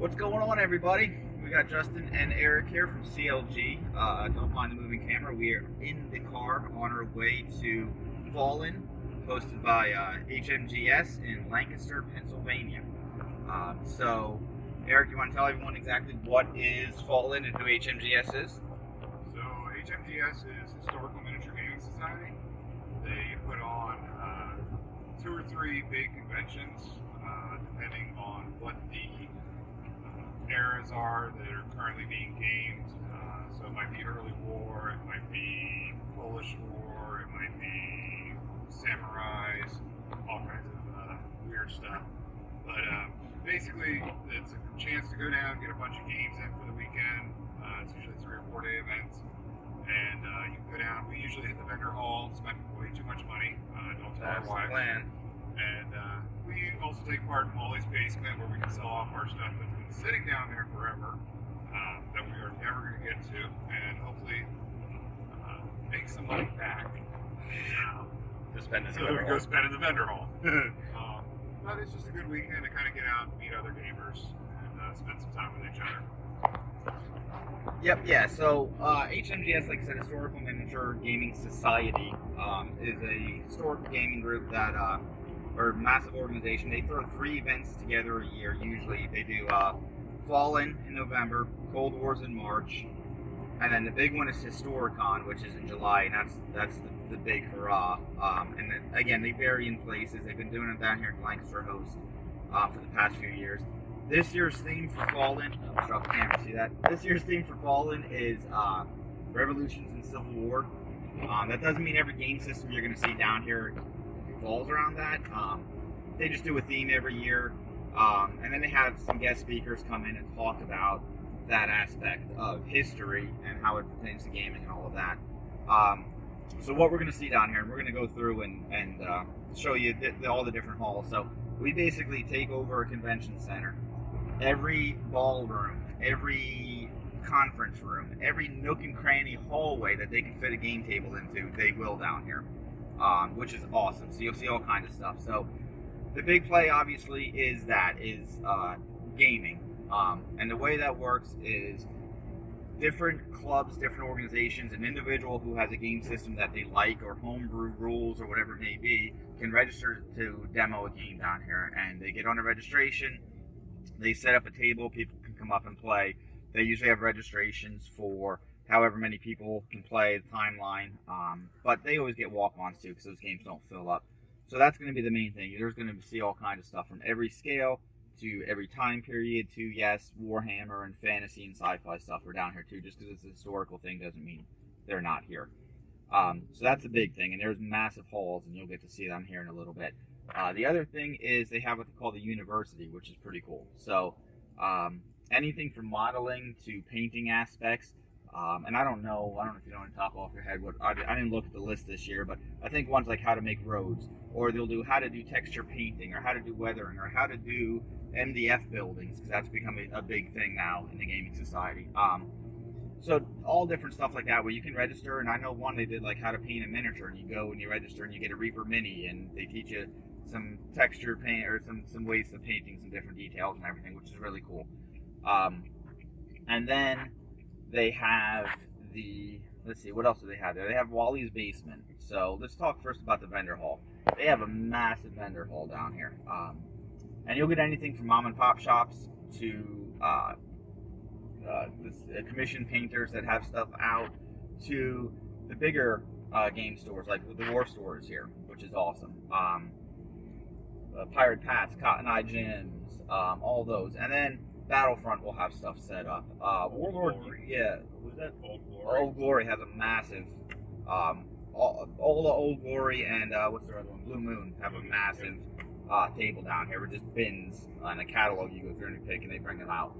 What's going on, everybody? We got Justin and Eric here from CLG. Don't mind the moving camera. We are in the car on our way to Fallen, hosted by HMGS in Lancaster, Pennsylvania. Eric, you want to tell everyone exactly what is Fallen and who HMGS is? So HMGS is Historical Miniature Gaming Society. They put on 2 or 3 big conventions, depending on what the eras are that are currently being gamed. So it might be early war, it might be Polish war, it might be samurais, all kinds of weird stuff. But basically, it's a chance to go down, get a bunch of games in for the weekend. It's usually a 3 or 4 day event. And you can go down. We usually hit the vendor hall, spend way too much money. Don't tell our wives. Plan. And we also take part in Wally's basement, where we can sell off our stuff that's been sitting down there forever, that we are never going to get to, and hopefully make some money back. To spend in the so that vendor we hall. go spend in the vendor hall. But it's just a good weekend to kind of get out and meet other gamers and spend some time with each other. Yep, yeah. So HMGS, like I said, Historical Miniature Gaming Society, is a historical gaming group that, or massive organization. They throw 3 events together a year. Usually, they do Fallen in November, Cold Wars in March, and then the big one is Historicon, which is in July, and that's the big hurrah. And then, again, they vary in places. They've been doing it down here at Lancaster Host for the past few years. This year's theme for Fallen, I'll drop the camera, see that? This year's theme for Fallen is Revolutions and Civil War. That doesn't mean every game system you're going to see down here revolves around that. They just do a theme every year. And then they have some guest speakers come in and talk about that aspect of history and how it pertains to gaming and all of that. So what we're going to see down here, and we're going to go through and show you all the different halls. So we basically take over a convention center. Every ballroom, every conference room, every nook and cranny hallway that they can fit a game table into, they will down here, which is awesome. So you'll see all kinds of stuff. So the big play, obviously, is gaming. And the way that works is different clubs, different organizations, an individual who has a game system that they like, or homebrew rules, or whatever it may be, can register to demo a game down here. And they get on a registration. They set up a table, people can come up and play. They usually have registrations for however many people can play, the timeline, but they always get walk-ons too, because those games don't fill up. So that's going to be the main thing. There's going to see all kinds of stuff from every scale to every time period to, yes, Warhammer and fantasy and sci-fi stuff are down here too. Just because it's a historical thing doesn't mean they're not here. So that's a big thing, and there's massive halls, and you'll get to see them here in a little bit. The other thing is they have what they call the university, which is pretty cool. So anything from modeling to painting aspects. And I don't know if you know on the top off your head what I didn't look at the list this year, but I think ones like how to make roads, or they'll do how to do texture painting, or how to do weathering, or how to do MDF buildings, because that's becoming a big thing now in the gaming society. So all different stuff like that where you can register, and I know one they did like how to paint a miniature, and you go and you register and you get a Reaper Mini, and they teach you some texture paint or some ways of painting, some different details and everything, which is really cool. And then they have let's see, what else do they have there? They have Wally's basement. So let's talk first about the vendor hall. They have a massive vendor hall down here. And you'll get anything from mom and pop shops to commission painters that have stuff out, to the bigger game stores, like the War stores here, which is awesome. Pirate Pats, Cotton Eye Gyms, all those. And then Battlefront will have stuff set up. Warlord, yeah, was that Old Glory has a massive. All the Old Glory and what's the other one? Blue Moon have a massive table down here with just bins and a catalog you go through and you pick, and they bring them out.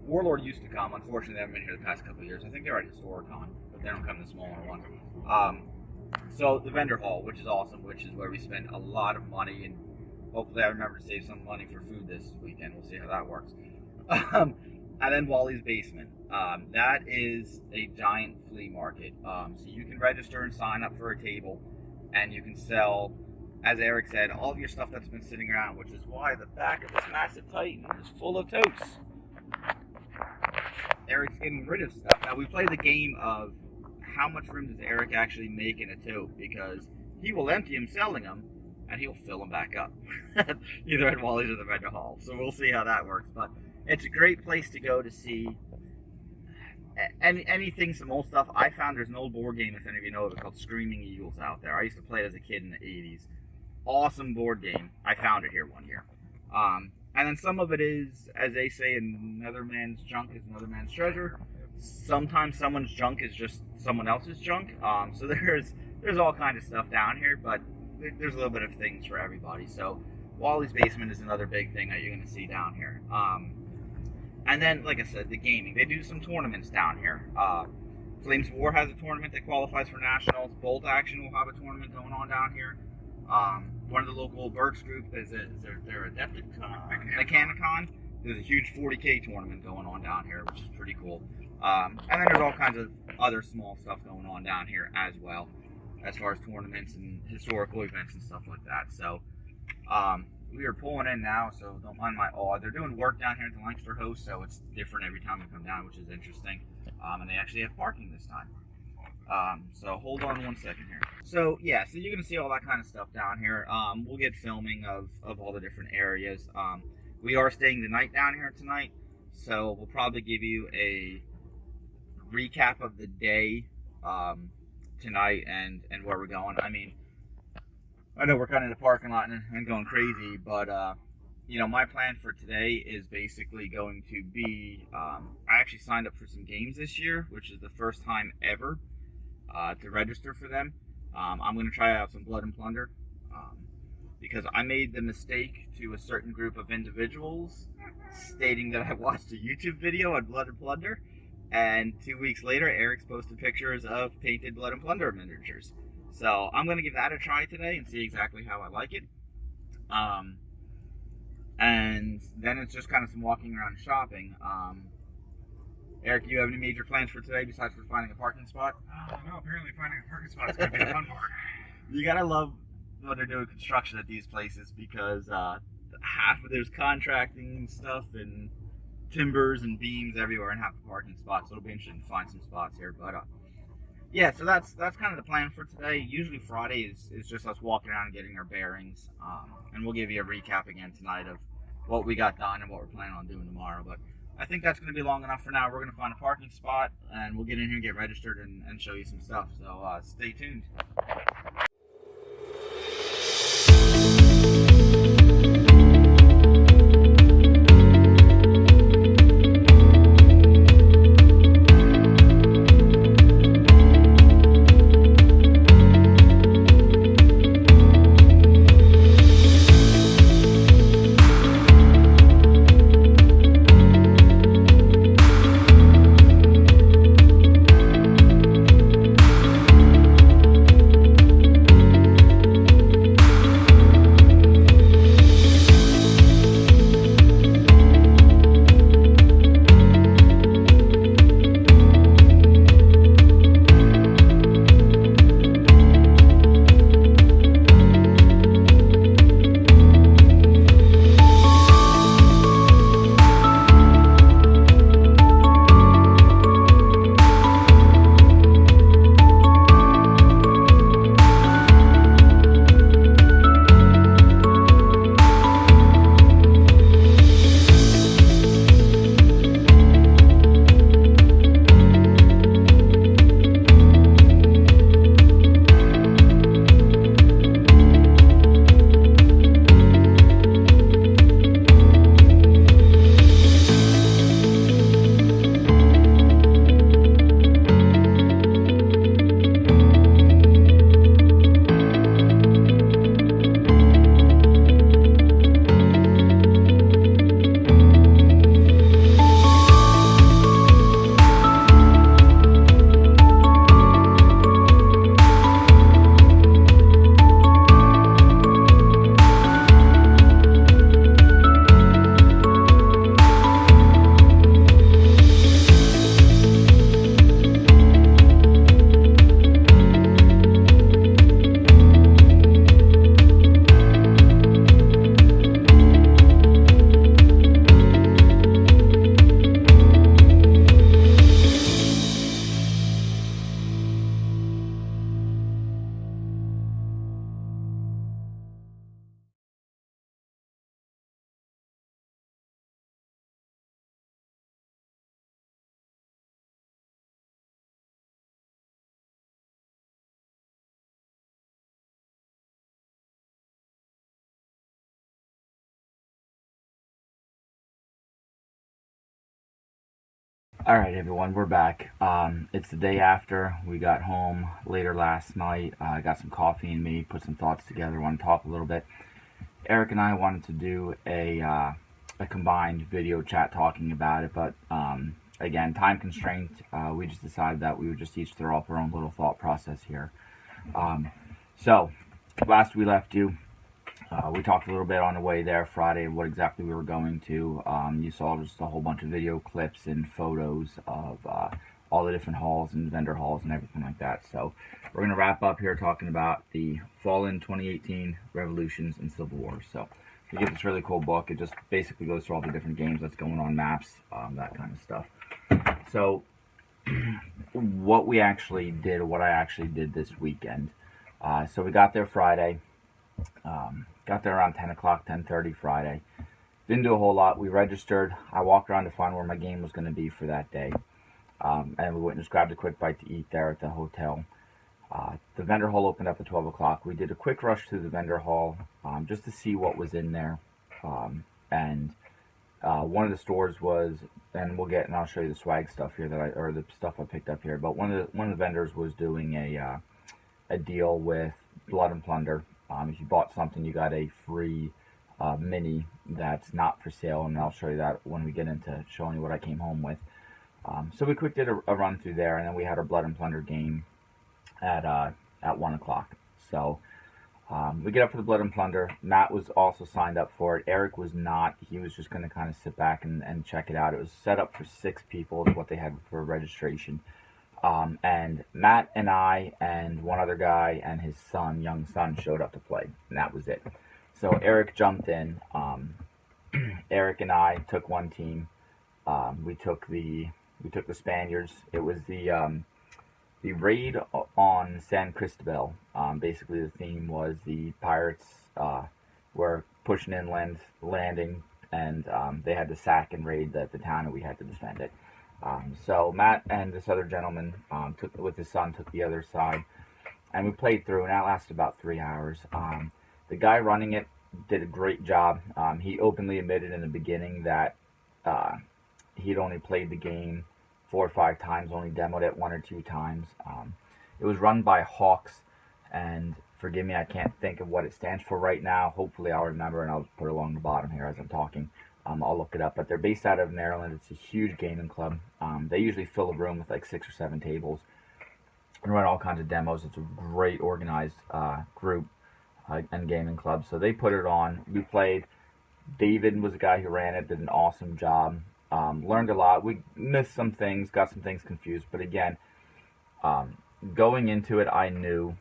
Warlord used to come. Unfortunately, they haven't been here the past couple of years. I think they're at Historicon, but they don't come to the smaller one. So the vendor hall, which is awesome, which is where we spend a lot of money, and hopefully I remember to save some money for food this weekend. We'll see how that works. And then Wally's basement. That is a giant flea market. So you can register and sign up for a table, and you can sell as Eric said, all of your stuff that's been sitting around, which is why the back of this massive Titan is full of totes. Eric's getting rid of stuff. Now, we play the game of how much room does Eric actually make in a tote, because he will empty them selling them, and he'll fill them back up, either at Wally's or the vendor hall. So we'll see how that works. But it's a great place to go to see anything, some old stuff. I found there's an old board game, if any of you know of it, called Screaming Eagles out there. I used to play it as a kid in the 80s. Awesome board game. I found it here one year. And then some of it is, as they say, another man's junk is another man's treasure. Sometimes someone's junk is just someone else's junk. So there's all kinds of stuff down here, but there's a little bit of things for everybody. So Wally's Basement is another big thing that you're going to see down here. And then, like I said, the gaming. They do some tournaments down here. Flames of War has a tournament that qualifies for nationals. Bolt Action will have a tournament going on down here. One of the local Berks group is their Adepticon, Mechanicon. There's a huge 40K tournament going on down here, which is pretty cool. And then there's all kinds of other small stuff going on down here as well, as far as tournaments and historical events and stuff like that. So we are pulling in now, so don't mind my awe. They're doing work down here at the Lancaster Host, so it's different every time we come down, which is interesting. And they actually have parking this time. So hold on one second here. So yeah, so you're gonna see all that kind of stuff down here. We'll get filming of all the different areas. We are staying the night down here tonight, so we'll probably give you a recap of the day tonight and where we're going. I mean, I know we're kind of in the parking lot and going crazy, but you know, my plan for today is basically going to be, I actually signed up for some games this year, which is the first time ever to register for them. I'm going to try out some Blood and Plunder, because I made the mistake to a certain group of individuals stating that I watched a YouTube video on Blood and Plunder, and 2 weeks later Eric's posted pictures of painted Blood and Plunder miniatures. So I'm going to give that a try today and see exactly how I like it. And then it's just kind of some walking around and shopping. Eric, do you have any major plans for today besides for finding a parking spot? No, apparently finding a parking spot is going to be the fun part. You gotta love when they're doing construction at these places, because half of there's contracting stuff and timbers and beams everywhere, and half the parking spots. So it'll be interesting to find some spots here. But yeah, so that's kind of the plan for today. Usually Friday is just us walking around and getting our bearings, and we'll give you a recap again tonight of what we got done and what we're planning on doing tomorrow. But I think that's going to be long enough for now. We're going to find a parking spot, and we'll get in here and get registered and show you some stuff. So stay tuned. Alright everyone, we're back. It's the day after. We got home later last night. I got some coffee in me, put some thoughts together, want to talk a little bit. Eric and I wanted to do a combined video chat talking about it, but again, time constraint, we just decided that we would just each throw up our own little thought process here. So, last we left you, we talked a little bit on the way there Friday what exactly we were going to. You saw just a whole bunch of video clips and photos of all the different halls and vendor halls and everything like that. So we're going to wrap up here talking about the Fallen 2018 Revolutions and Civil War. So you get this really cool book. It just basically goes through all the different games that's going on, maps, that kind of stuff. So what we actually did, what I actually did this weekend. So we got there Friday. Got there around 10 o'clock, 10:30 Friday. Didn't do a whole lot. We registered. I walked around to find where my game was going to be for that day. And we went and just grabbed a quick bite to eat there at the hotel. The vendor hall opened up at 12 o'clock. We did a quick rush through the vendor hall just to see what was in there. And one of the stores was, and I'll show you the swag stuff here or the stuff I picked up here. But one of the vendors was doing a deal with Blood and Plunder. If you bought something, you got a free mini that's not for sale, and I'll show you that when we get into showing you what I came home with. So we quick did a run through there, and then we had our Blood and Plunder game at 1 o'clock. So we get up for the Blood and Plunder. Matt was also signed up for it. Eric was not. He was just going to kind of sit back and check it out. It was set up for 6 people is what they had for registration. And Matt and I and one other guy and his son, young son, showed up to play, and that was it. So Eric jumped in. Eric and I took one team. We took the Spaniards. It was the raid on San Cristobal. Basically, the theme was the pirates were pushing inland, landing, and they had to sack and raid the town, and we had to defend it. So Matt and this other gentleman with his son took the other side, and we played through, and that lasted about 3 hours. The guy running it did a great job. He openly admitted in the beginning that he'd only played the game 4 or 5 times, only demoed it 1 or 2 times. It was run by Hawks, and forgive me, I can't think of what it stands for right now. Hopefully I'll remember, and I'll put it along the bottom here as I'm talking. I'll look it up, but they're based out of Maryland. It's a huge gaming club. They usually fill a room with like 6 or 7 tables and run all kinds of demos. It's a great organized group and gaming club. So they put it on. We played. David was the guy who ran it, did an awesome job. Learned a lot. We missed some things, got some things confused, but again, going into it, I knew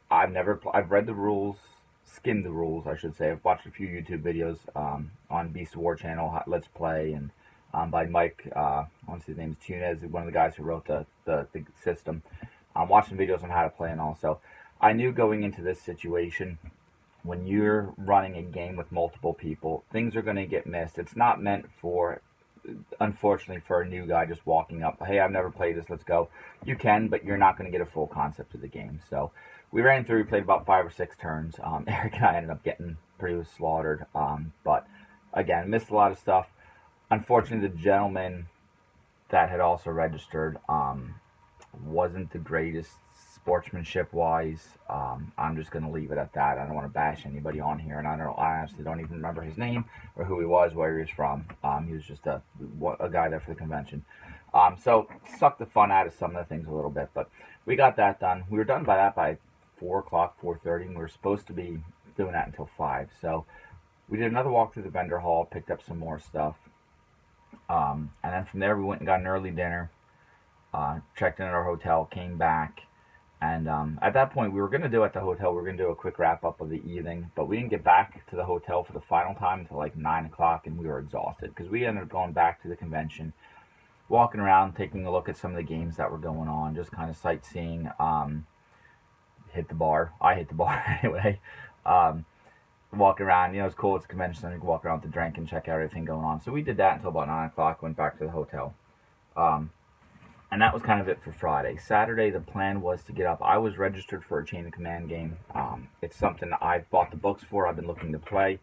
I've read the rules, skimmed the rules, I should say. I've watched a few YouTube videos on Beast of War channel, Let's Play, and by Mike, I want to say his name is Tunez, one of the guys who wrote the system. I'm watching videos on how to play, and also I knew going into this situation, when you're running a game with multiple people, things are going to get missed. It's not meant for, unfortunately, for a new guy just walking up, hey, I've never played this, let's go. You can, but you're not going to get a full concept of the game. So we ran through, we played about 5 or 6 turns. Eric and I ended up getting pretty slaughtered. But again, missed a lot of stuff. Unfortunately, the gentleman that had also registered wasn't the greatest sportsmanship-wise. I'm just going to leave it at that. I don't want to bash anybody on here, and I honestly don't even remember his name or who he was, where he was from. He was just a guy there for the convention. So sucked the fun out of some of the things a little bit, but we got that done. We were done by 4 o'clock, 4:30, and we were supposed to be doing that until 5. So we did another walk through the vendor hall, picked up some more stuff, and then from there we went and got an early dinner, checked in at our hotel, came back, and at that point we were going to do at the hotel, we were going to do a quick wrap-up of the evening, but we didn't get back to the hotel for the final time until like 9 o'clock, and we were exhausted, because we ended up going back to the convention, walking around, taking a look at some of the games that were going on, just kind of sightseeing, hit the bar. I hit the bar anyway. Walking around, it's cool, it's a convention, so you can walk around with the drink and check out everything going on. So we did that until about 9 o'clock, went back to the hotel. And that was kind of it for Friday. Saturday, the plan was to get up. I was registered for a Chain of Command game. It's something I've bought the books for, I've been looking to play.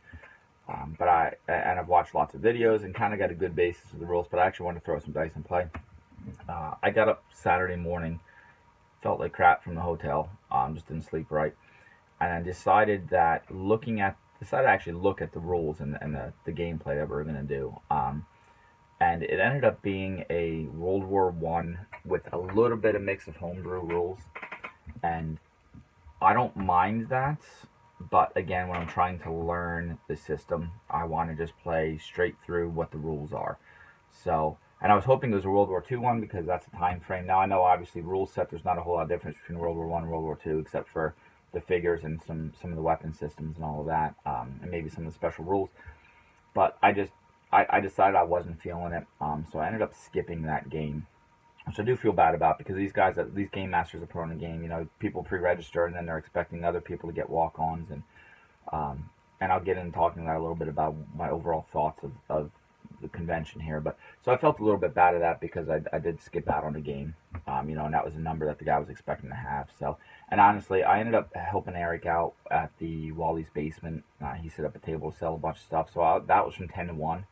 I've watched lots of videos and kind of got a good basis of the rules, but I actually want to throw some dice and play. I got up Saturday morning, felt like crap from the hotel, just didn't sleep right, and I decided to actually look at the rules and the gameplay that we were gonna do. And it ended up being a World War One with a little bit of mix of homebrew rules, and I don't mind that. But again, when I'm trying to learn the system, I want to just play straight through what the rules are. So, and I was hoping it was a World War Two one because that's a time frame. Now I know obviously rule set. There's not a whole lot of difference between World War One and World War Two, except for the figures and some of the weapon systems and all of that, and maybe some of the special rules. But I decided I wasn't feeling it, so I ended up skipping that game, which I do feel bad about because these game masters that put on the game, people pre-register and then they're expecting other people to get walk-ons, um, and I'll get into talking about a little bit about my overall thoughts of the convention here. But so I felt a little bit bad of that because I did skip out on the game, and that was a number that the guy was expecting to have. So, and honestly, I ended up helping Eric out at the Wally's basement. He set up a table to sell a bunch of stuff. So that was from 10 to 1.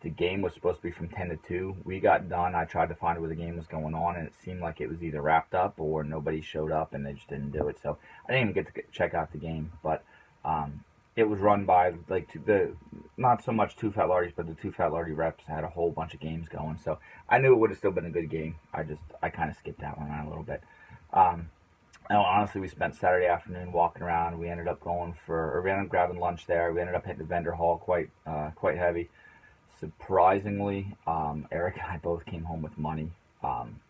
The game was supposed to be from 10 to 2. We got done. I tried to find where the game was going on, and it seemed like it was either wrapped up or nobody showed up, and they just didn't do it. So I didn't even get to check out the game. But it was run by like the not so much Two Fat Lardies, but the Two Fat Lardy reps had a whole bunch of games going. So I knew it would have still been a good game. I kind of skipped that one around a little bit. Um, and honestly, we spent Saturday afternoon walking around. We ended up we ended up grabbing lunch there. We ended up hitting the vendor hall quite heavy. Surprisingly, Eric and I both came home with money. Um,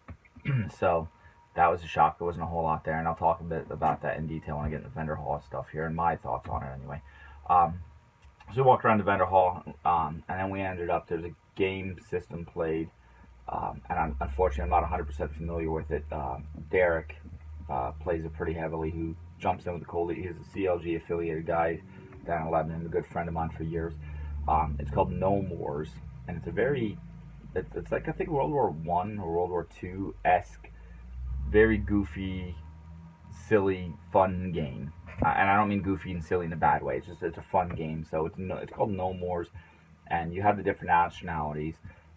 so that was a shock. There wasn't a whole lot there, and I'll talk a bit about that in detail when I get into the vendor hall stuff here and my thoughts on it anyway. Um, so we walked around the vendor hall, and then we ended up, there's a game system played, and unfortunately I'm not 100% familiar with it. Derek plays it pretty heavily, who jumps in with the cold. He's a CLG affiliated guy down in Lebanon, a good friend of mine for years. It's called No Mores, and it's like I think World War One or World War Two esque, very goofy, silly, fun game. And I don't mean goofy and silly in a bad way. It's a fun game. So it's called No Mores, and you have the different nationalities,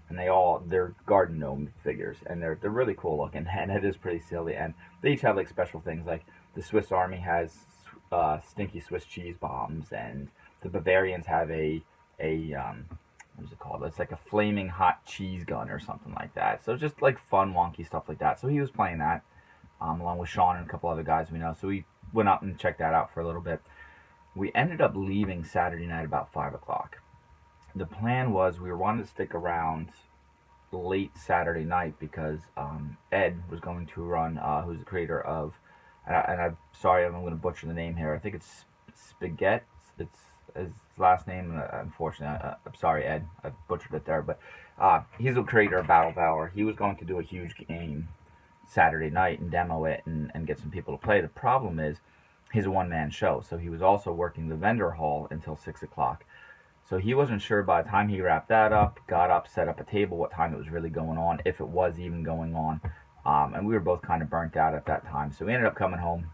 and they're garden gnome figures, and they're really cool looking, and it is pretty silly. And they each have like special things, like the Swiss Army has stinky Swiss cheese bombs, and the Bavarians have a what is it called? It's like a flaming hot cheese gun or something like that. So just like fun, wonky stuff like that. So he was playing that, along with Sean and a couple other guys we know. So we went up and checked that out for a little bit. We ended up leaving Saturday night about 5 o'clock. The plan was we were wanting to stick around late Saturday night because Ed was going to run, who's the creator of, I'm sorry, I'm going to butcher the name here. I think it's Spaghetti. It's his last name. Unfortunately, I'm sorry, Ed. I butchered it there, but he's the creator of Battle Valor. He was going to do a huge game Saturday night and demo it and get some people to play. The problem is he's a one-man show, so he was also working the vendor hall until 6 o'clock. So he wasn't sure by the time he wrapped that up, got up, set up a table, what time it was really going on, if it was even going on. And we were both kind of burnt out at that time. So we ended up coming home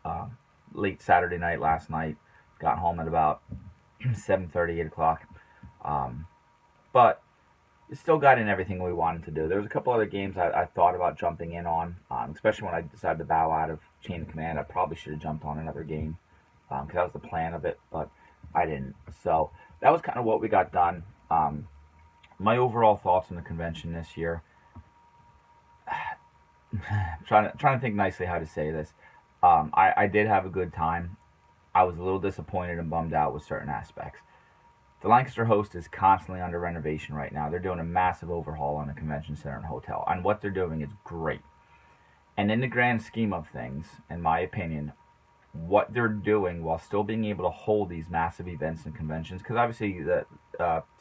uh, late Saturday night last night. Got home at about 7:30, 8 o'clock. Um, but still got in everything we wanted to do. There was a couple other games I thought about jumping in on, especially when I decided to bow out of Chain of Command. I probably should have jumped on another game because that was the plan of it, but I didn't. So that was kind of what we got done. My overall thoughts on the convention this year. trying to think nicely how to say this. I did have a good time. I was a little disappointed and bummed out with certain aspects. The Lancaster Host is constantly under renovation right now. They're doing a massive overhaul on the convention center and hotel, and what they're doing is great. And in the grand scheme of things, in my opinion, what they're doing while still being able to hold these massive events and conventions, because obviously the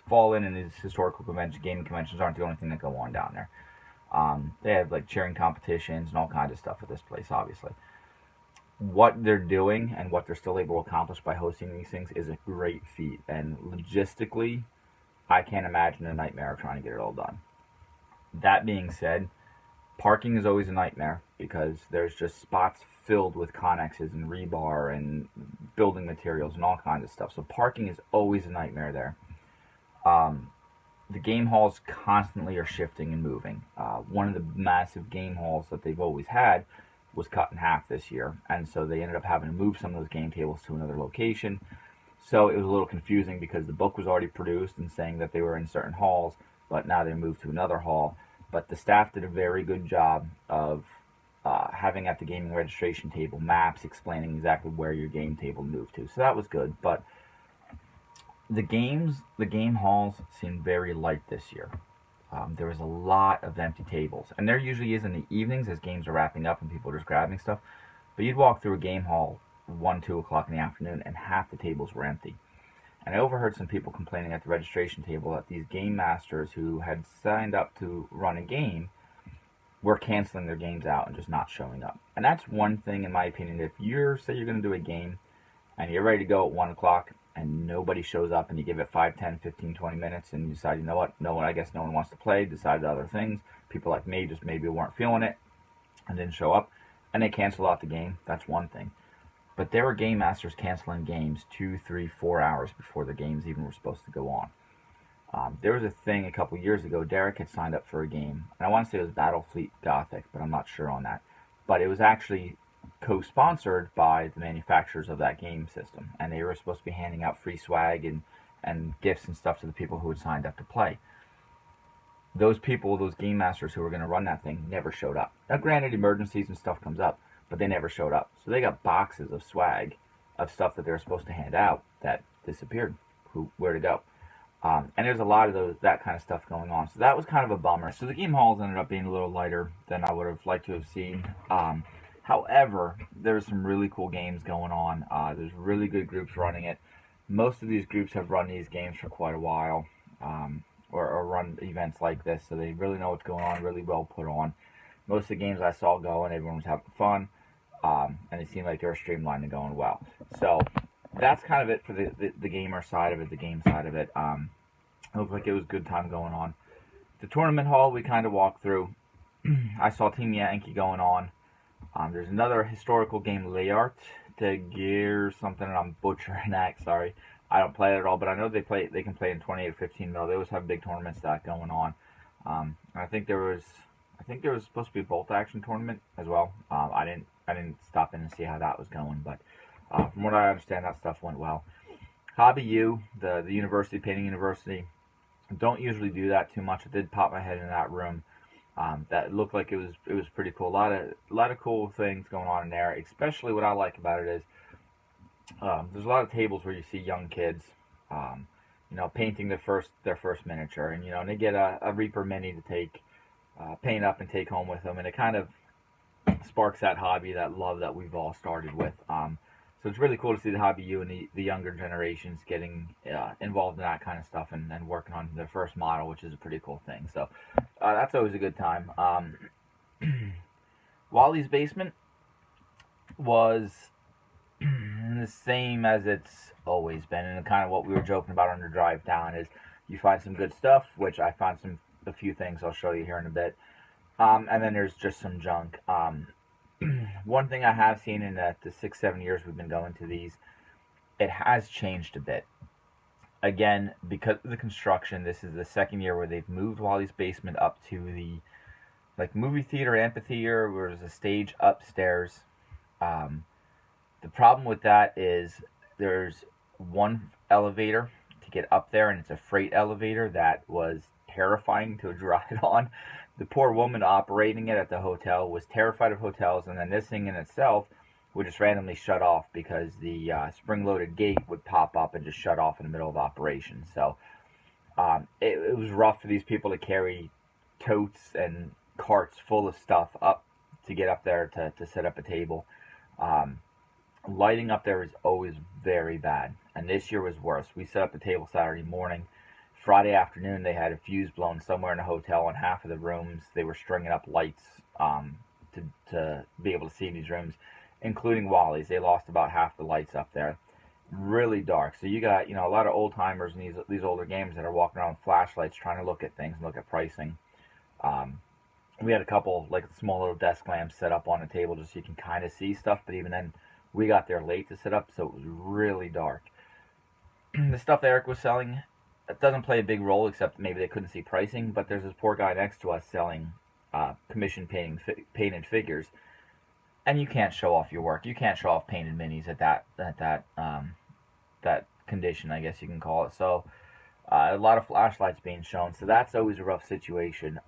Fall In and these historical convention, gaming conventions aren't the only thing that go on down there. They have like cheering competitions and all kinds of stuff at this place, obviously. What they're doing and what they're still able to accomplish by hosting these things is a great feat. And logistically, I can't imagine a nightmare of trying to get it all done. That being said, parking is always a nightmare because there's just spots filled with connexes and rebar and building materials and all kinds of stuff. So parking is always a nightmare there. Um, the game halls constantly are shifting and moving. One of the massive game halls that they've always had was cut in half this year, and so they ended up having to move some of those game tables to another location. So it was a little confusing because the book was already produced and saying that they were in certain halls, but now they moved to another hall. But the staff did a very good job of having at the gaming registration table maps explaining exactly where your game table moved to. So that was good. But the game halls seemed very light this year. There was a lot of empty tables, and there usually is in the evenings as games are wrapping up and people are just grabbing stuff. But you'd walk through a game hall 1, 2 o'clock in the afternoon, and half the tables were empty. And I overheard some people complaining at the registration table that these game masters who had signed up to run a game were canceling their games out and just not showing up. And that's one thing, in my opinion. If say you're going to do a game and you're ready to go at 1 o'clock and nobody shows up, and you give it 5, 10, 15, 20 minutes and you decide, you know what, I guess no one wants to play, decided other things, people like me just maybe weren't feeling it and didn't show up, and they cancel out the game, that's one thing. But there were game masters canceling games 2, 3, 4 hours before the games even were supposed to go on. There was a thing a couple years ago. Derek had signed up for a game, and I want to say it was Battlefleet Gothic, but I'm not sure on that. But it was actually co-sponsored by the manufacturers of that game system, and they were supposed to be handing out free swag and gifts and stuff to the people who had signed up to play. Those people, those game masters who were going to run that thing, never showed up. Now, granted, emergencies and stuff comes up, but they never showed up. So they got boxes of swag, of stuff that they were supposed to hand out that disappeared. Where to go? And there's a lot of that kind of stuff going on. So that was kind of a bummer. So the game halls ended up being a little lighter than I would have liked to have seen. However, there's some really cool games going on. There's really good groups running it. Most of these groups have run these games for quite a while, or run events like this, so they really know what's going on, really well put on. Most of the games I saw going, everyone was having fun, and it seemed like they were streamlined and going well. So that's kind of it for the gamer side of it, the game side of it. It looked like it was a good time going on. The tournament hall we kind of walked through. I saw Team Yankee going on. There's another historical game, Layart de Gear something, and I'm butchering that, sorry. I don't play it at all, but I know they can play in 28 or 15 mil. They always have big tournaments that going on. I think there was supposed to be a bolt action tournament as well. I didn't stop in and see how that was going, but from what I understand, that stuff went well. Hobby U, the university, painting university, don't usually do that too much. I did pop my head in that room. That looked like it was pretty cool. A lot of cool things going on in there. Especially what I like about it is there's a lot of tables where you see young kids, painting their first miniature, and they get a Reaper Mini to take paint up and take home with them, and it kind of sparks that hobby, that love that we've all started with. So it's really cool to see the Hobby U and the younger generations getting involved in that kind of stuff and working on their first model, which is a pretty cool thing. So that's always a good time. Wally's Basement was the same as it's always been, and kind of what we were joking about on the drive down is you find some good stuff, which I found a few things I'll show you here in a bit, and then there's just some junk. One thing I have seen in the 6-7 years we've been going to these, it has changed a bit. Again, because of the construction, this is the second year where they've moved Wally's Basement up to the movie theater amphitheater, where there's a stage upstairs. The problem with that is there's one elevator to get up there, and it's a freight elevator that was terrifying to ride on. The poor woman operating it at the hotel was terrified of hotels, and then this thing in itself would just randomly shut off because the spring-loaded gate would pop up and just shut off in the middle of operation. So it was rough for these people to carry totes and carts full of stuff up to get up there to set up a table. Lighting up there is always very bad, and this year was worse. We set up a table Saturday morning. Friday afternoon, they had a fuse blown somewhere in a hotel in half of the rooms. They were stringing up lights to be able to see in these rooms, including Wally's. They lost about half the lights up there. Really dark. So you got a lot of old timers and these older gamers that are walking around with flashlights trying to look at things and look at pricing. We had a couple small little desk lamps set up on a table just so you can kind of see stuff, but even then, we got there late to set up, so it was really dark. The stuff Eric was selling, it doesn't play a big role, except maybe they couldn't see pricing. But there's this poor guy next to us selling commission painted figures, and you can't show off your work. You can't show off painted minis at that condition, I guess you can call it. So a lot of flashlights being shown, so that's always a rough situation.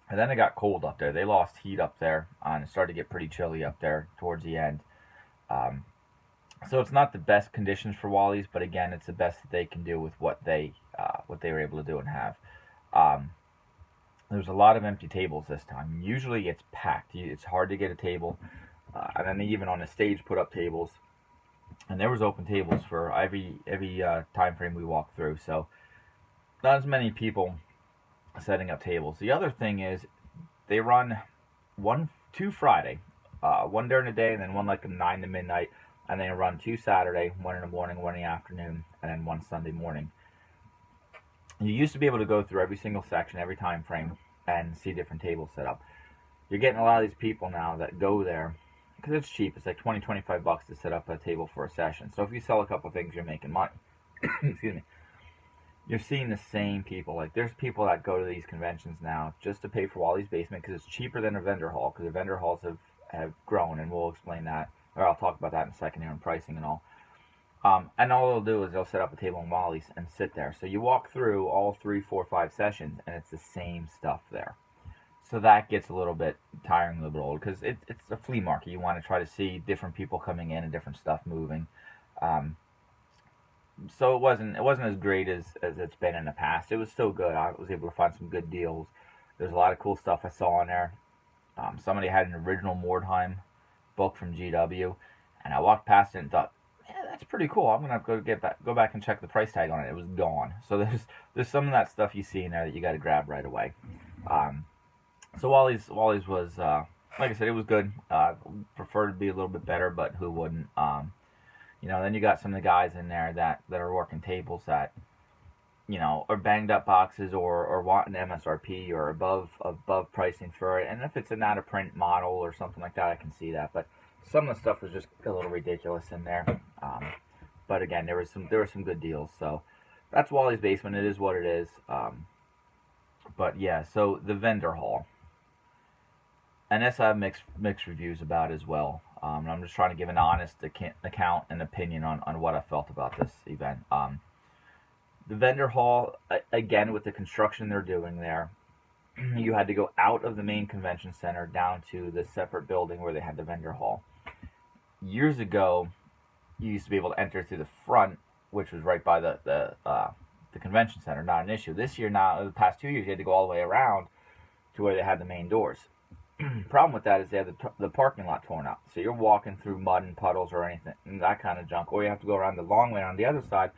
And then it got cold up there. They lost heat up there, and it started to get pretty chilly up there towards the end. Um, so it's not the best conditions for Wally's, but again, it's the best that they can do with what they were able to do and have. Um, there's a lot of empty tables this time. Usually it's packed. It's hard to get a table, and then they even on the stage put up tables, and there was open tables for every time frame we walked through. So not as many people setting up tables. The other thing is they run two Friday, one during the day, and then one like 9 to midnight, and they run 2 Saturday, one in the morning, one in the afternoon, and then one Sunday morning. You used to be able to go through every single section, every time frame, and see different tables set up. You're getting a lot of these people now that go there because it's cheap. It's like $20-25 to set up a table for a session. So if you sell a couple things, you're making money. Excuse me. You're seeing the same people. Like, there's people that go to these conventions now just to pay for Wally's Basement because it's cheaper than a vendor hall, because the vendor halls have grown, and we'll explain that, or I'll talk about that in a second here on pricing and all. And all they'll do is they'll set up a table in Wally's and sit there. So you walk through all 3, 4, 5 sessions, and it's the same stuff there. So that gets a little bit tiring, a little bit old, because it's a flea market. You want to try to see different people coming in and different stuff moving. So it wasn't as great as it's been in the past. It was still good. I was able to find some good deals. There's a lot of cool stuff I saw in there. Somebody had an original Mordheim book from GW, and I walked past it and thought, yeah, that's pretty cool. I'm gonna have to go back and check the price tag on it. It was gone. So there's some of that stuff you see in there that you got to grab right away. So Wally's was like I said, it was good. Preferred to be a little bit better, but who wouldn't? Then you got some of the guys in there that are working tables that, are banged up boxes or want an MSRP or above pricing for it. And if it's an out of print model or something like that, I can see that. But some of the stuff was just a little ridiculous in there. But again, there were some good deals. So that's Wally's Basement. It is what it is. But yeah, so the vendor hall. And this I have mixed reviews about as well. And I'm just trying to give an honest account and opinion on what I felt about this event. The vendor hall, again, with the construction they're doing there, you had to go out of the main convention center down to the separate building where they had the vendor hall. Years ago, you used to be able to enter through the front, which was right by the convention center, not an issue. This year, now, the past 2 years, you had to go all the way around to where they had the main doors. Problem with that is they have the parking lot torn up. So you're walking through mud and puddles or anything, that kind of junk. Or you have to go around the long way on the other side,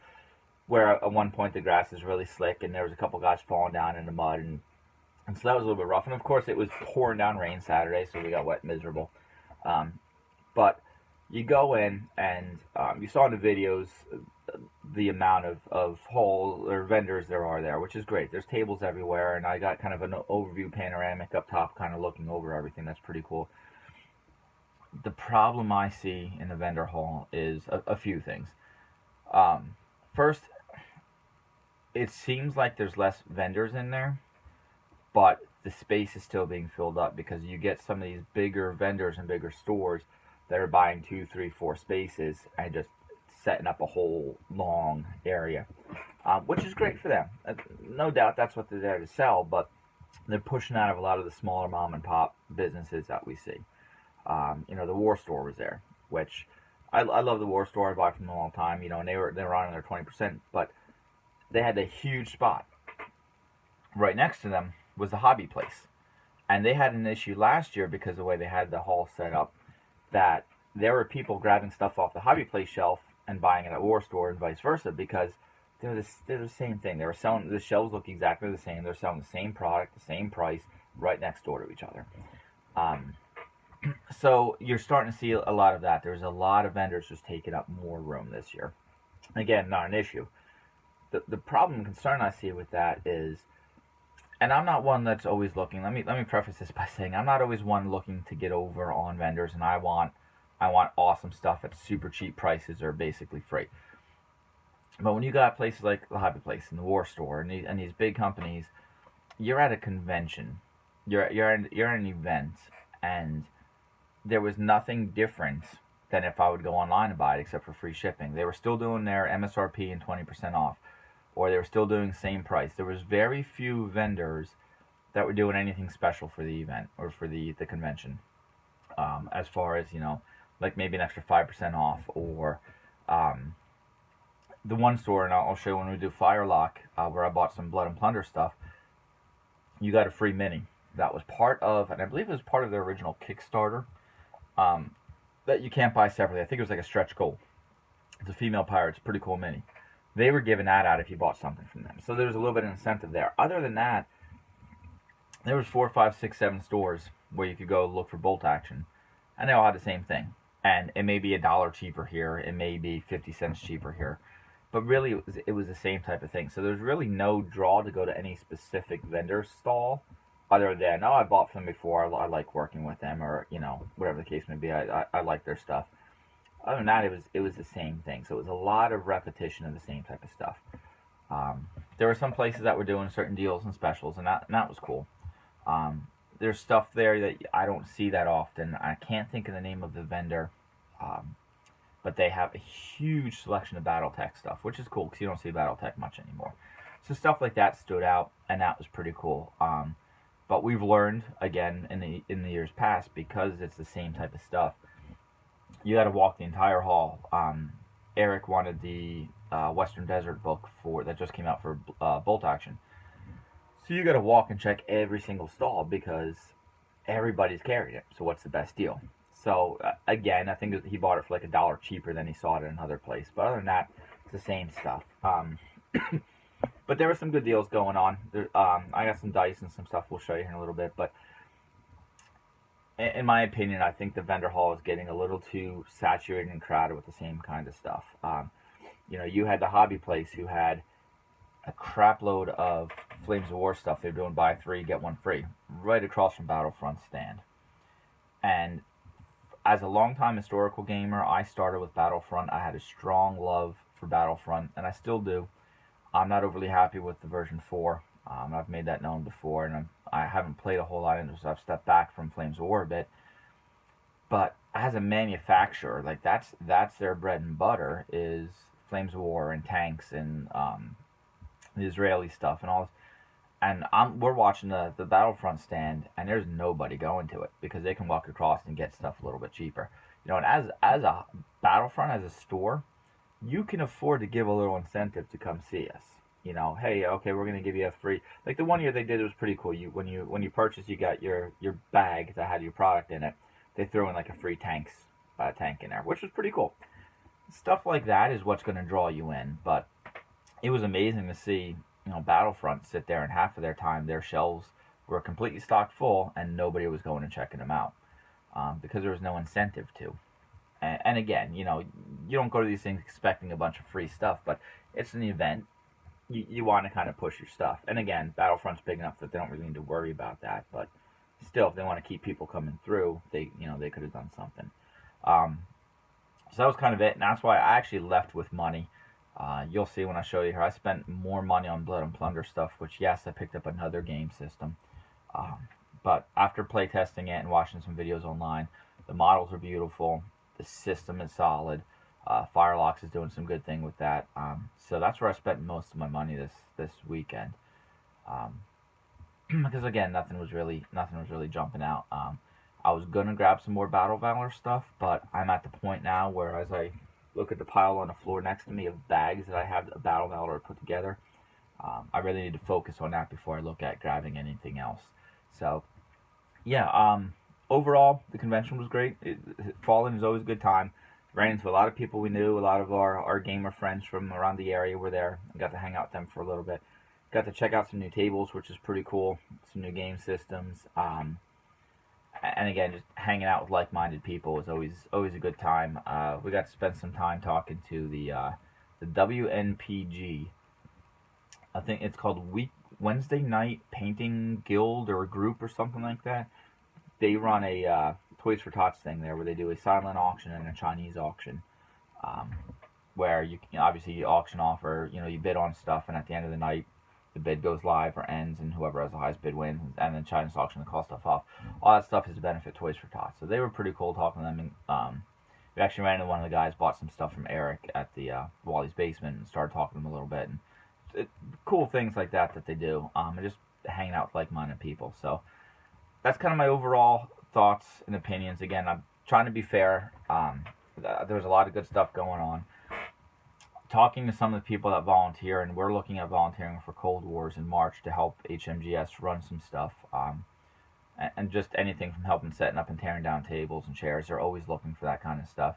where at one point the grass is really slick and there was a couple guys falling down in the mud. And so that was a little bit rough. And of course it was pouring down rain Saturday, so we got wet and miserable. But you go in and you saw in the videos the amount of hall or vendors there are there, which is great. There's tables everywhere, and I got kind of an overview panoramic up top, kind of looking over everything. That's pretty cool. The problem I see in the vendor hall is a few things. First, it seems like there's less vendors in there, but the space is still being filled up because you get some of these bigger vendors and bigger stores that are buying 2, 3, 4 spaces and just setting up a whole long area, which is great for them. No doubt that's what they're there to sell, but they're pushing out of a lot of the smaller mom and pop businesses that we see. The War Store was there, which I love the War Store. I buy from them all the time, and they were on their 20%, but they had a huge spot. Right next to them was the hobby place, and they had an issue last year because of the way they had the hall set up, that there were people grabbing stuff off the hobby place shelf and buying it at War Store and vice versa, because they're the same thing. They were selling, the shelves look exactly the same. They're selling the same product, the same price, right next door to each other. So you're starting to see a lot of that. There's a lot of vendors just taking up more room this year. Again, not an issue. The problem and concern I see with that is, and I'm not one that's always looking. Let me preface this by saying I'm not always one looking to get over on vendors, and I want awesome stuff at super cheap prices or basically free. But when you got places like the Hobby Place and the War Store and these big companies, you're at a convention, you're at an event, and there was nothing different than if I would go online and buy it, except for free shipping. They were still doing their MSRP and 20% off, or they were still doing same price. There was very few vendors that were doing anything special for the event or for the convention. As far as like maybe an extra 5% off, or um, the one store, and I'll show you when we do Firelock, where I bought some Blood and Plunder stuff. You got a free mini that was part of, and I believe it was part of their original Kickstarter. Um, that you can't buy separately. I think it was like a stretch goal. It's a female pirate. It's a pretty cool mini. They were giving that out if you bought something from them. So there was a little bit of incentive there. Other than that, there was 4, 5, 6, 7 stores where you could go look for bolt action, and they all had the same thing. And it may be $1 cheaper here. It may be 50 cents cheaper here. But really, it was the same type of thing. So there's really no draw to go to any specific vendor stall, other than, oh, I bought from them before. I like working with them, or whatever the case may be. I like their stuff. Other than that, it was the same thing. So it was a lot of repetition of the same type of stuff. There were some places that were doing certain deals and specials, and that was cool. There's stuff there that I don't see that often. I can't think of the name of the vendor, but they have a huge selection of BattleTech stuff, which is cool because you don't see BattleTech much anymore. So stuff like that stood out, and that was pretty cool. But we've learned again in the years past, because it's the same type of stuff. You got to walk the entire hall. Eric wanted the Western Desert book that just came out for bolt action. So you got to walk and check every single stall because everybody's carrying it. So what's the best deal? So again, I think he bought it for like $1 cheaper than he saw it in another place. But other than that, it's the same stuff. But there were some good deals going on. I got some dice and some stuff we'll show you here in a little bit. But in my opinion, I think the vendor hall is getting a little too saturated and crowded with the same kind of stuff. You had the Hobby Place, who had a crap load of Flames of War stuff. They're doing buy 3, get 1 free, right across from Battlefront stand. And as a longtime historical gamer, I started with Battlefront. I had a strong love for Battlefront, and I still do. I'm not overly happy with the version 4. I've made that known before, and I haven't played a whole lot into it, so I've stepped back from Flames of War a bit. But as a manufacturer, like that's their bread and butter, is Flames of War and tanks and the Israeli stuff and all this. And we're watching the Battlefront stand, and there's nobody going to it because they can walk across and get stuff a little bit cheaper. And as a Battlefront, as a store, you can afford to give a little incentive to come see us. Hey, okay, we're gonna give you a free. Like the one year they did, it was pretty cool. When you purchased, you got your bag that had your product in it. They threw in like a free tank in there, which was pretty cool. Stuff like that is what's gonna draw you in. But it was amazing to see Battlefront sit there, and half of their time their shelves were completely stocked full, and nobody was going and checking them out because there was no incentive to. And again, you don't go to these things expecting a bunch of free stuff, but it's an event. You want to kind of push your stuff. And again, Battlefront's big enough that they don't really need to worry about that. But still, if they want to keep people coming through, they could have done something. So that was kind of it, and that's why I actually left with money. You'll see when I show you here. I spent more money on Blood and Plunder stuff, which, yes, I picked up another game system. But after playtesting it and watching some videos online, the models are beautiful. The system is solid. Firelocks is doing some good thing with that. So that's where I spent most of my money this weekend. Because again, nothing was really jumping out. I was gonna grab some more Battle Valor stuff, but I'm at the point now where, as I look at the pile on the floor next to me of bags that I have a Battle Valor put together, I really need to focus on that before I look at grabbing anything else. So, yeah. Overall, the convention was great. Fallen is always a good time. Ran into a lot of people we knew. A lot of our gamer friends from around the area were there. I got to hang out with them for a little bit. Got to check out some new tables, which is pretty cool. Some new game systems. And again, just hanging out with like-minded people is always a good time. We got to spend some time talking to the WNPG. I think it's called Wednesday Night Painting Guild or a group or something like that. They run a Toys for Tots thing there where they do a silent auction and a Chinese auction. where obviously you auction off, or you bid on stuff, and at the end of the night the bid goes live or ends, and whoever has the highest bid wins, and then China's auction to call stuff off. All that stuff is to benefit Toys for Tots. So they were pretty cool talking to them. And, we actually ran into one of the guys, bought some stuff from Eric at the Wally's basement, and started talking to him a little bit. And cool things like that they do, and just hanging out with like-minded people. So that's kind of my overall thoughts and opinions. Again, I'm trying to be fair. There's a lot of good stuff going on. Talking to some of the people that volunteer, and we're looking at volunteering for Cold Wars in March to help HMGS run some stuff, and just anything from helping setting up and tearing down tables and chairs. They're always looking for that kind of stuff.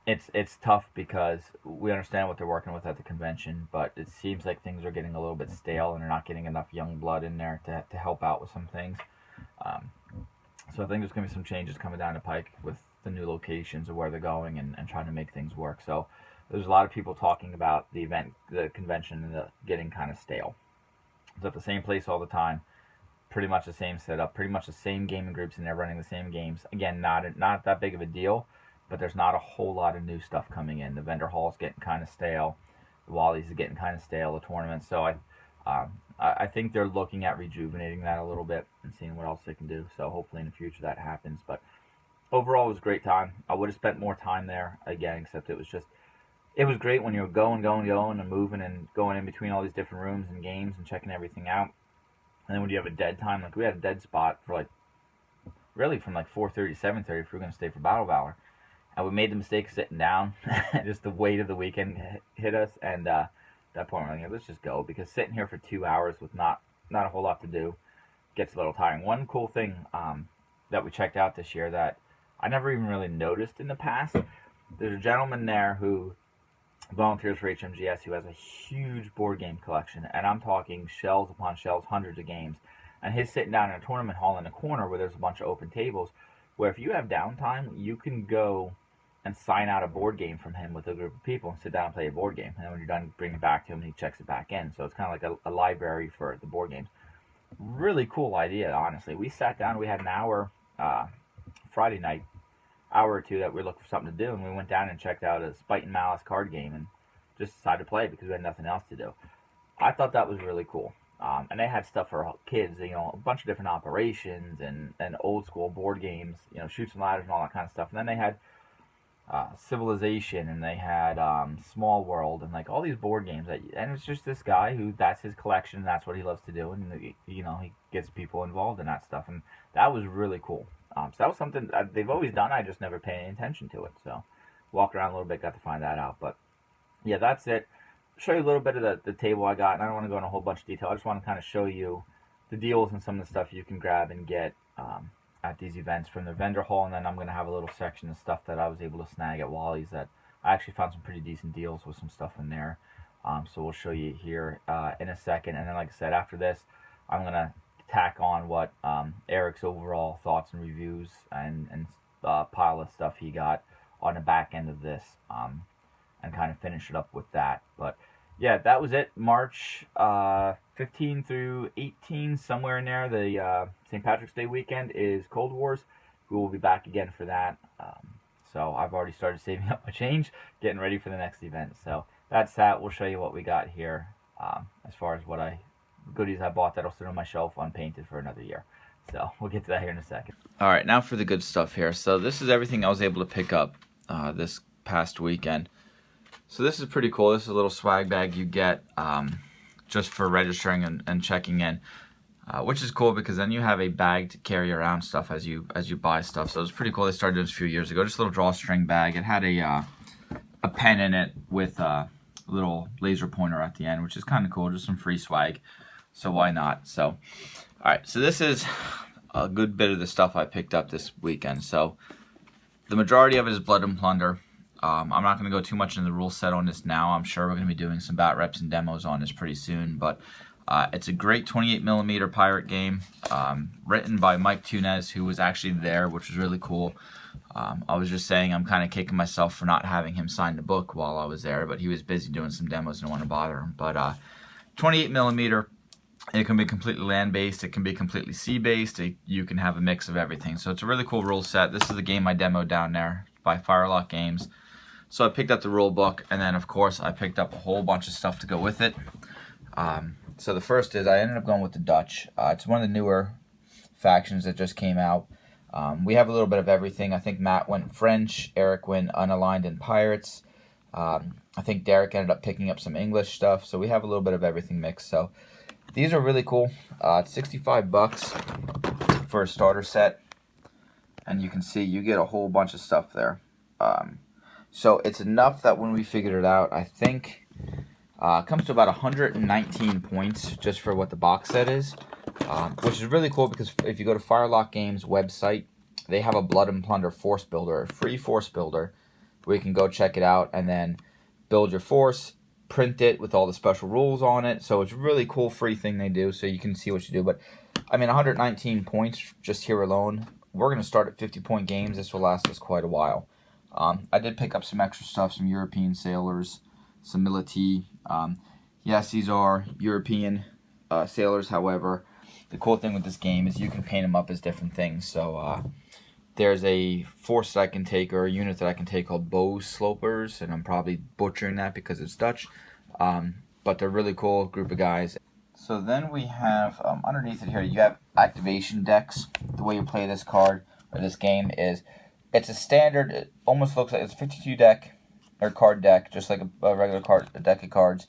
It's tough because we understand what they're working with at the convention, but it seems like things are getting a little bit stale, and they're not getting enough young blood in there to help out with some things. So I think there's going to be some changes coming down the pike with the new locations of where they're going, and trying to make things work. So there's a lot of people talking about the convention, and getting kind of stale. It's at the same place all the time, pretty much the same setup, pretty much the same gaming groups, and they're running the same games. Again, not that big of a deal, but there's not a whole lot of new stuff coming in. The vendor hall's getting kind of stale. The Wally's is getting kind of stale. The tournaments. So I think they're looking at rejuvenating that a little bit and seeing what else they can do. So hopefully in the future that happens. But overall, it was a great time. I would have spent more time there again, except it was great when you were going and moving and going in between all these different rooms and games and checking everything out. And then when you have a dead time, like we had a dead spot for really from 4:30 to 7:30 if we were going to stay for Battle Valor. And we made the mistake of sitting down. Just the weight of the weekend hit us, and at that point we're like, let's just go, because sitting here for 2 hours with not a whole lot to do gets a little tiring. One cool thing that we checked out this year that I never even really noticed in the past, there's a gentleman there who volunteers for HMGS who has a huge board game collection, and I'm talking shelves upon shelves, hundreds of games. And he's sitting down in a tournament hall in a corner where there's a bunch of open tables, where if you have downtime, you can go and sign out a board game from him with a group of people and sit down and play a board game. And then when you're done, bring it back to him and he checks it back in. So it's kind of like a library for the board games. Really cool idea, honestly. We sat down, we had an hour Friday night, hour or two that we looked for something to do, and we went down and checked out a Spite and Malice card game and just decided to play because we had nothing else to do. I thought that was really cool. And they had stuff for kids, a bunch of different operations and old school board games, Chutes and Ladders and all that kind of stuff. And then they had Civilization, and they had Small World, and all these board games. And it's just this guy who, that's his collection, and that's what he loves to do. And, he gets people involved in that stuff. And that was really cool. So that was something they've always done. I just never paid any attention to it. So walked around a little bit, got to find that out. But yeah, that's it. Show you a little bit of the table I got, and I don't want to go into a whole bunch of detail. I just want to kind of show you the deals and some of the stuff you can grab and get at these events from the vendor hall. And then I'm going to have a little section of stuff that I was able to snag at Wally's that I actually found some pretty decent deals with some stuff in there. So we'll show you here in a second. And then, like I said, after this, I'm going to tack on what Eric's overall thoughts and reviews and pile of stuff he got on the back end of this, and kind of finish it up with that. But yeah, that was it. March 15 through 18, somewhere in there. The St. Patrick's Day weekend is Cold Wars. We will be back again for that. So I've already started saving up my change, getting ready for the next event. So that's that. We'll show you what we got here as far as what goodies I bought that'll sit on my shelf unpainted for another year. So we'll get to that here in a second. All right, now for the good stuff here. So this is everything I was able to pick up this past weekend. So this is pretty cool. This is a little swag bag you get just for registering and checking in, which is cool because then you have a bag to carry around stuff as you buy stuff. So it's pretty cool. They started doing this a few years ago. Just a little drawstring bag. It had a pen in it with a little laser pointer at the end, which is kind of cool. Just some free swag. So why not? So, all right. So this is a good bit of the stuff I picked up this weekend. So the majority of it is Blood and Plunder. I'm not going to go too much into the rule set on this now. I'm sure we're going to be doing some bat reps and demos on this pretty soon. But it's a great 28mm pirate game written by Mike Tunez, who was actually there, which was really cool. I was just saying I'm kind of kicking myself for not having him sign the book while I was there, but he was busy doing some demos and I didn't want to bother him. But 28mm, it can be completely land-based, it can be completely sea-based, you can have a mix of everything. So it's a really cool rule set. This is the game I demoed down there by Firelock Games. So I picked up the rule book, and then of course I picked up a whole bunch of stuff to go with it. So the first is I ended up going with the Dutch. It's one of the newer factions that just came out. We have a little bit of everything. I think Matt went French, Eric went Unaligned and Pirates. I think Derek ended up picking up some English stuff. So we have a little bit of everything mixed. So these are really cool. It's $65 for a starter set. And you can see you get a whole bunch of stuff there. So it's enough that when we figured it out, I think it comes to about 119 points just for what the box set is. Which is really cool because if you go to Firelock Games website, they have a Blood and Plunder force builder, a free force builder, where you can go check it out and then build your force, print it with all the special rules on it. So it's a really cool free thing they do, so you can see what you do. But I mean, 119 points just here alone. We're going to start at 50-point games. This will last us quite a while. I did pick up some extra stuff, some European sailors, some Militi. Yes, these are European sailors, however, the cool thing with this game is you can paint them up as different things. So there's a force that I can take, or a unit that I can take, called bow slopers, and I'm probably butchering that because it's Dutch. But they're really cool group of guys. So then we have, underneath it here, you have activation decks. The way you play this card, or this game, is it's a standard, it almost looks like it's a 52 deck, or card deck, just like a regular card, a deck of cards,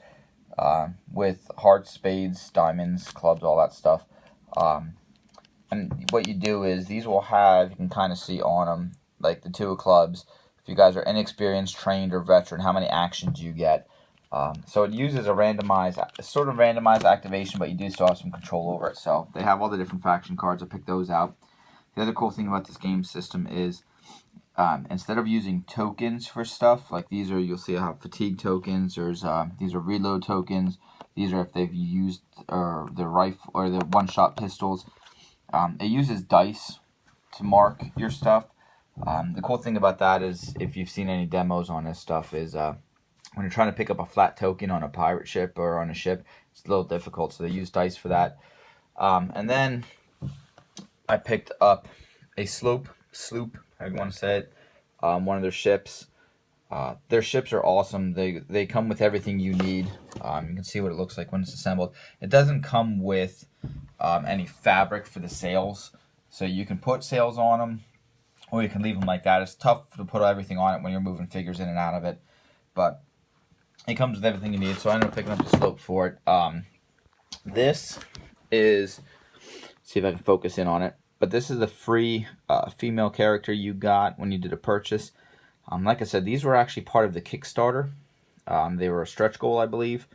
with hearts, spades, diamonds, clubs, all that stuff. And what you do is, these will have, you can kind of see on them, like the 2 of clubs, if you guys are inexperienced, trained, or veteran, how many actions you get. So it uses a sort of randomized activation, but you do still have some control over it. So they have all the different faction cards. I picked those out. The other cool thing about this game system is, instead of using tokens for stuff, like these are, you'll see I have fatigue tokens, these are reload tokens, these are if they've used their rifle or their one-shot pistols. It uses dice to mark your stuff. The cool thing about that is, if you've seen any demos on this stuff, is when you're trying to pick up a flat token on a pirate ship or on a ship, it's a little difficult, so they use dice for that. And then I picked up a sloop, I want to say it, one of their ships. Their ships are awesome. They come with everything you need. You can see what it looks like when it's assembled. It doesn't come with any fabric for the sails, so you can put sails on them, or you can leave them like that. It's tough to put everything on it when you're moving figures in and out of it, but it comes with everything you need. So I ended up picking up the slope for it. This is, see if I can focus in on it, but this is the free female character you got when you did a purchase. Like I said, these were actually part of the Kickstarter. They were a stretch goal, I believe.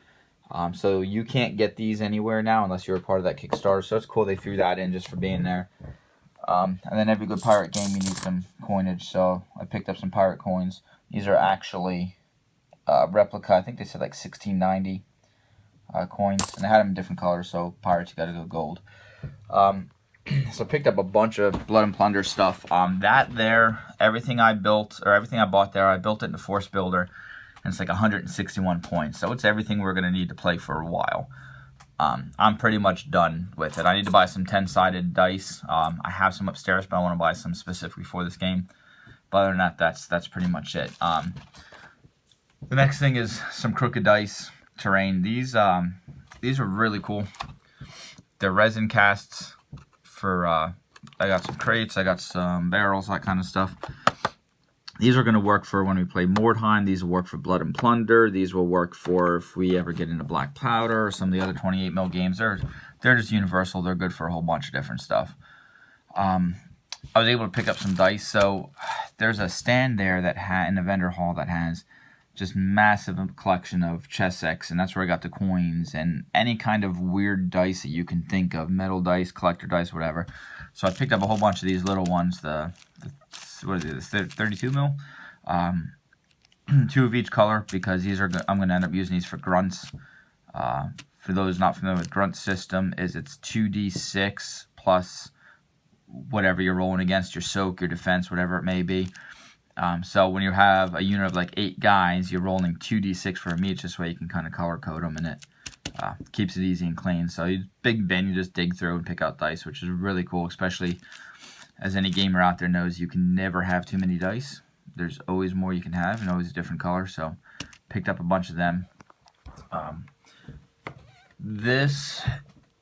So you can't get these anywhere now unless you're a part of that Kickstarter. So it's cool they threw that in just for being there. And then every good pirate game, you need some coinage. So I picked up some pirate coins. These are actually replica. I think they said like 1690 coins. And I had them in different colors, so pirates, you gotta go gold. So I picked up a bunch of Blood and Plunder stuff. That there, everything I built, or everything I bought there, I built it in the Force Builder. And it's like 161 points. So it's everything we're going to need to play for a while. I'm pretty much done with it. I need to buy some 10-sided dice. I have some upstairs, but I want to buy some specifically for this game. But other than that, that's pretty much it. The next thing is some crooked dice, terrain. These are really cool. They're resin casts for, I got some crates, I got some barrels, that kind of stuff. These are going to work for when we play Mordheim. These will work for Blood and Plunder. These will work for if we ever get into Black Powder or some of the other 28mm games. They're just universal. They're good for a whole bunch of different stuff. I was able to pick up some dice. So there's a stand there that in the vendor hall that has just massive collection of Chessex, and that's where I got the coins and any kind of weird dice that you can think of, metal dice, collector dice, whatever. So I picked up a whole bunch of these little ones, what is it, 32 mil? 2 of each color, because these are, I'm going to end up using these for grunts. For those not familiar with grunt system, it's 2d6 plus whatever you're rolling against, your soak, your defense, whatever it may be. So when you have a unit of like 8 guys, you're rolling 2d6 for them each. This way you can kind of color code them, and it keeps it easy and clean. So big bin, you just dig through and pick out dice, which is really cool, especially as any gamer out there knows, you can never have too many dice. there's always more you can have and always a different color. So picked up a bunch of them. This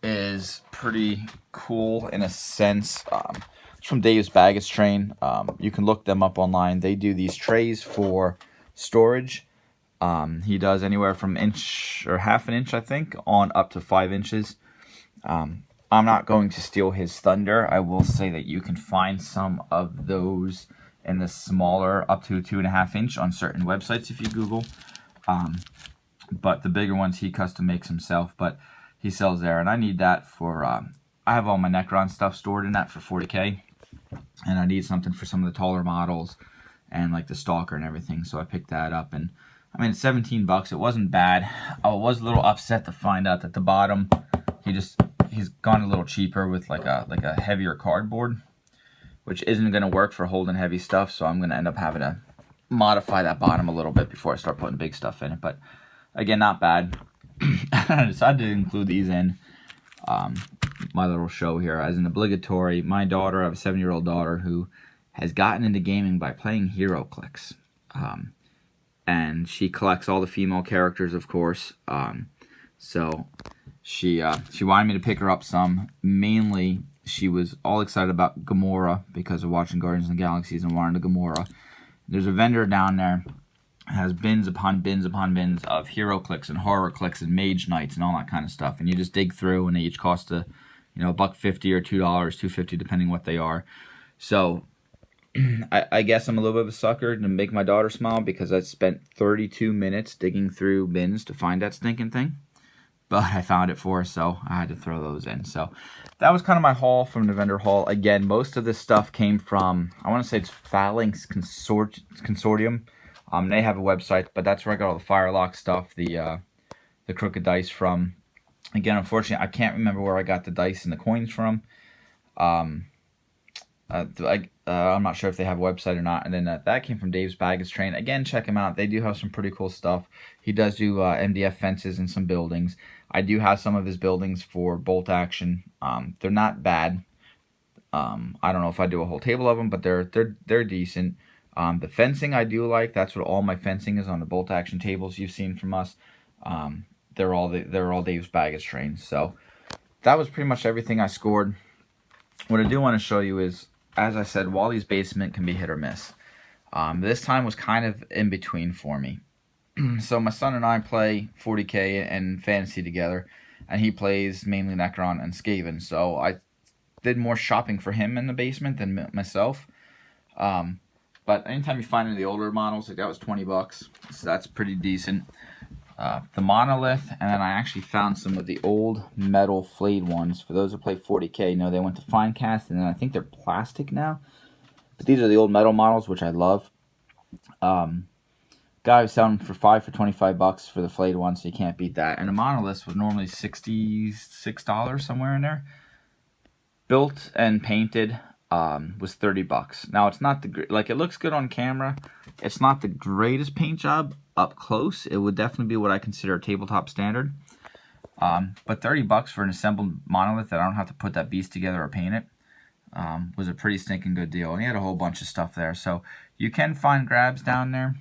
is pretty cool in a sense. It's from Dave's Baggage Train. You can look them up online. They do these trays for storage. He does anywhere from inch or half an inch, I think, on up to 5 inches. I'm not going to steal his thunder. I will say that you can find some of those in the smaller, up to 2.5 inch on certain websites if you Google. But the bigger ones he custom makes himself, but he sells there, and I need that for, I have all my Necron stuff stored in that for 40K, and I need something for some of the taller models, and like the Stalker and everything, so I picked that up, and I mean, it's 17 bucks, it wasn't bad. I was a little upset to find out that the bottom, he's gone a little cheaper with like a heavier cardboard, which isn't going to work for holding heavy stuff, so I'm going to end up having to modify that bottom a little bit before I start putting big stuff in it, but again, not bad. I decided to include these in my little show here as an obligatory. My daughter, I have a 7-year-old daughter who has gotten into gaming by playing HeroClix. And she collects all the female characters, of course. So she wanted me to pick her up some. Mainly, she was all excited about Gamora because of watching Guardians of the Galaxies and wanted a Gamora. There's a vendor down there has bins upon bins upon bins of HeroClix and HorrorClix and Mage Knights and all that kind of stuff, and you just dig through, and they each cost $1.50 or $2, $2.50 depending what they are. So I guess I'm a little bit of a sucker to make my daughter smile because I spent 32 minutes digging through bins to find that stinking thing, but I found it for her, so I had to throw those in. So that was kind of my haul from the vendor haul. Again, most of this stuff came from, I want to say it's Phalanx Consortium. They have a website, but that's where I got all the Firelock stuff, the crooked dice from. Again, unfortunately, I can't remember where I got the dice and the coins from. I'm not sure if they have a website or not. And then that came from Dave's Baggage Train. Again, check him out. They do have some pretty cool stuff. He does do MDF fences and some buildings. I do have some of his buildings for bolt action. They're not bad. I don't know if I do a whole table of them, but they're decent. The fencing I do like. That's what all my fencing is on the bolt action tables you've seen from us. They're all Dave's Baggage Train. So that was pretty much everything I scored. What I do want to show you is, as I said, Wally's Basement can be hit or miss. This time was kind of in between for me. So my son and I play 40K and Fantasy together, and he plays mainly Necron and Skaven. So I did more shopping for him in the basement than myself. But anytime you find any of the older models, like that was 20 bucks, so that's pretty decent. The Monolith, and then I actually found some of the old metal flayed ones. For those who play 40K, know they went to Finecast, and then I think they're plastic now. But these are the old metal models, which I love. Guy was selling for 25 bucks for the flayed one, so you can't beat that. And the Monolith was normally $66 somewhere in there. Built and painted. Was 30 bucks. Now it's not like it looks good on camera. It's not the greatest paint job up close. It would definitely be what I consider a tabletop standard. But 30 bucks for an assembled Monolith that I don't have to put that beast together or paint it was a pretty stinking good deal. And he had a whole bunch of stuff there, so you can find grabs down there.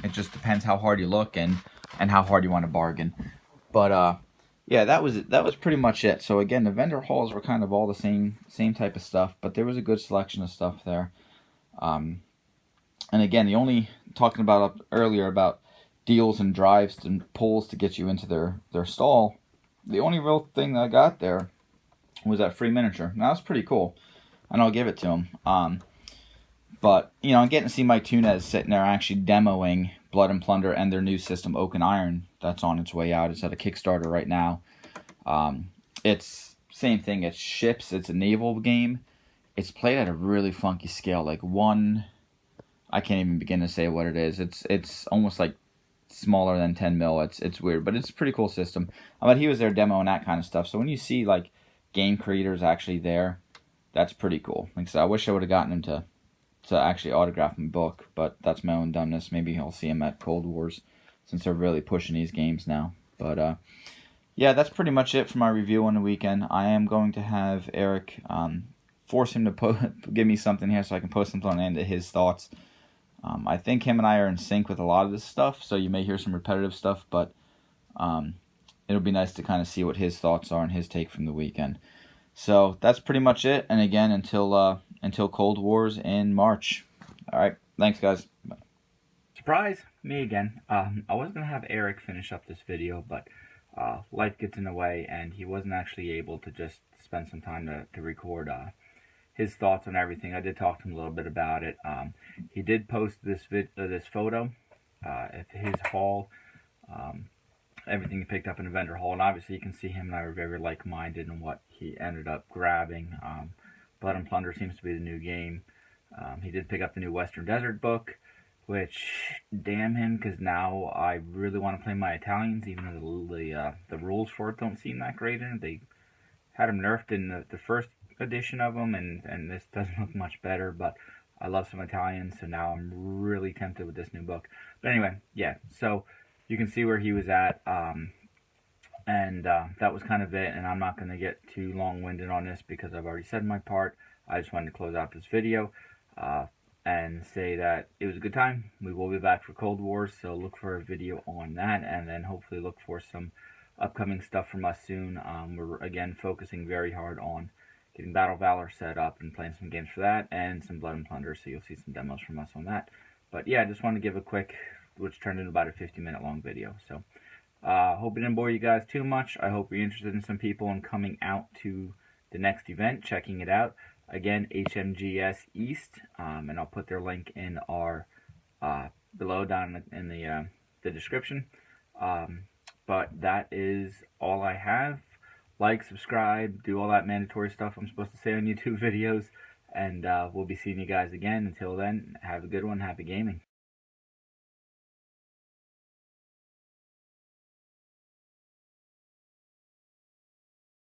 It just depends how hard you look and how hard you want to bargain. But yeah, that was pretty much it. So again, the vendor hauls were kind of all the same type of stuff, but there was a good selection of stuff there. And again, the only talking about earlier about deals and drives and pulls to get you into their stall, the only real thing that I got there was that free miniature. Now that's pretty cool, and I'll give it to him. But I'm getting to see Mike Tunez sitting there actually demoing Blood and Plunder and their new system, Oak and Iron, that's on its way out. It's at a Kickstarter right now. It's same thing. It's ships. It's a naval game. It's played at a really funky scale, like I can't even begin to say what it is. It's almost like smaller than 10 mil. It's weird, but it's a pretty cool system. But he was there demoing that kind of stuff. So when you see like game creators actually there, that's pretty cool. Like I said, I wish I would have gotten him to actually autograph my book, but that's my own dumbness. Maybe I'll see him at Cold Wars, since they're really pushing these games now. But yeah, that's pretty much it for my review on the weekend. I am going to have Eric force him to give me something here so I can post something on the end of his thoughts. I think him and I are in sync with a lot of this stuff, so you may hear some repetitive stuff, but it'll be nice to kind of see what his thoughts are and his take from the weekend. So that's pretty much it. And again, until Cold Wars in March. All right, thanks guys. Bye. Surprise, me again. I was gonna have Eric finish up this video, but life gets in the way, and he wasn't actually able to just spend some time to record his thoughts on everything. I did talk to him a little bit about it. He did post this photo at his haul. Everything he picked up in a vendor haul, and obviously you can see him and I are very like-minded in what he ended up grabbing. Blood and Plunder seems to be the new game. He did pick up the new Western Desert book, which, damn him, because now I really want to play my Italians, even though the rules for it don't seem that great in it. They had them nerfed in the first edition of them, and this doesn't look much better, but I love some Italians, so now I'm really tempted with this new book. But anyway, yeah, so you can see where he was at, and that was kind of it, and I'm not going to get too long-winded on this because I've already said my part. I just wanted to close out this video and say that it was a good time. We will be back for Cold Wars, so look for a video on that, and then hopefully look for some upcoming stuff from us soon. We're, again, focusing very hard on getting Battle Valor set up and playing some games for that, and some Blood and Plunder, so you'll see some demos from us on that. But yeah, I just wanted to give a quick, which turned into about a 50-minute long video. So hope it didn't bore you guys too much. I hope you're interested in some people and coming out to the next event, checking it out. Again, HMGS East, and I'll put their link in our below down in the description. But that is all I have. Like, subscribe, do all that mandatory stuff I'm supposed to say on YouTube videos, and we'll be seeing you guys again. Until then, have a good one. Happy gaming.